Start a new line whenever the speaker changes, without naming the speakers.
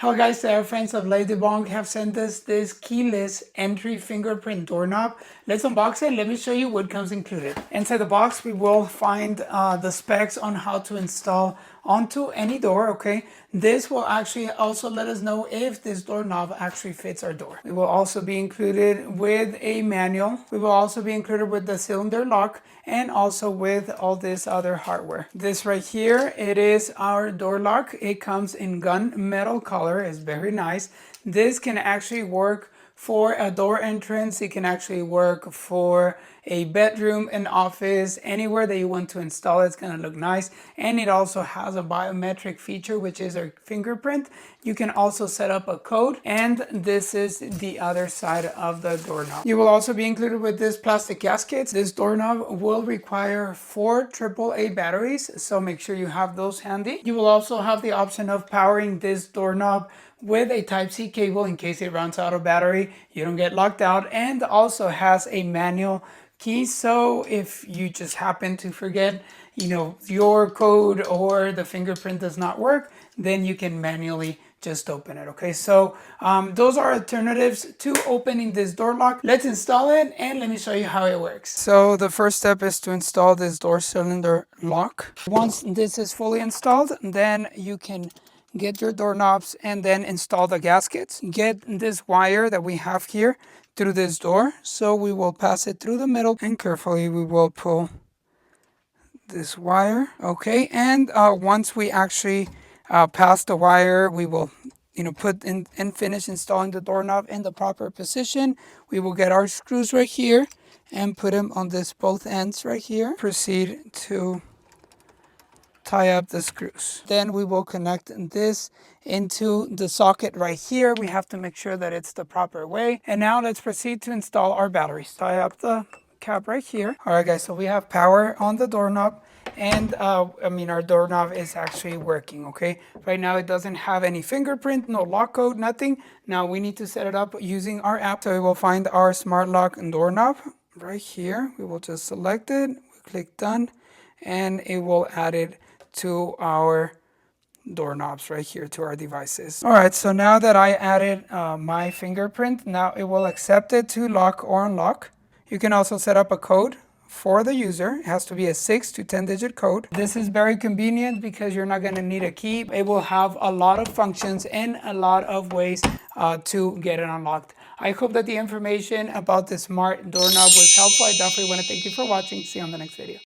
Hello guys, our friends of Leydebong have sent us this keyless entry fingerprint doorknob. Let's unbox it. Let me show you what comes included. Inside the box, we will find the specs on how to install onto any door, okay? This will actually also let us know if this doorknob actually fits our door. It will also be included with a manual. We will also be included with the cylinder lock and also with all this other hardware. This right here, it is our door lock. It comes in gunmetal color. It's very nice. This can actually work for a door entrance. It can actually work for a bedroom, an office, anywhere that you want to install. It's going to look nice. And it also has a biometric feature, which is our fingerprint. You can also set up a code, and this is the other side of the doorknob. You will also be included with this plastic gasket. This doorknob will require 4 AAA batteries, so make sure you have those handy. You will also have the option of powering this doorknob with a Type-C cable in case it runs out of battery. You don't get locked out, and also has a manual key, so if you just happen to forget, your code or the fingerprint does not work, then you can manually just open it. Okay, so those are alternatives to opening this door lock. Let's install it and let me show you how it works. So the first step is to install this door cylinder lock. Once this is fully installed, then you can get your doorknobs and then install the gaskets. Get this wire that we have here through this door. So we will pass it through the middle and carefully we will pull this wire. Okay, and once we actually pass the wire, we will put in and finish installing the doorknob in the proper position. We will get our screws right here and put them on this both ends right here. Proceed to tie up the screws. Then we will connect this into the socket right here. We have to make sure that it's the proper way. And now let's proceed to install our batteries. Tie up the cap right here. All right guys, so we have power on the doorknob, and our doorknob is actually working. Okay, right now it doesn't have any fingerprint, no lock code, nothing. Now we need to set it up using our app. So we will find our smart lock doorknob right here. We will just select it, we click done, and it will add it to our doorknobs right here, to our devices. All right, so now that I added my fingerprint, now it will accept it to lock or unlock. You can also set up a code for the user. It has to be a 6 to 10 digit code. This is very convenient because you're not going to need a key. It will have a lot of functions and a lot of ways to get it unlocked. I hope that the information about the smart doorknob was helpful. I definitely want to thank you for watching. See you on the next video.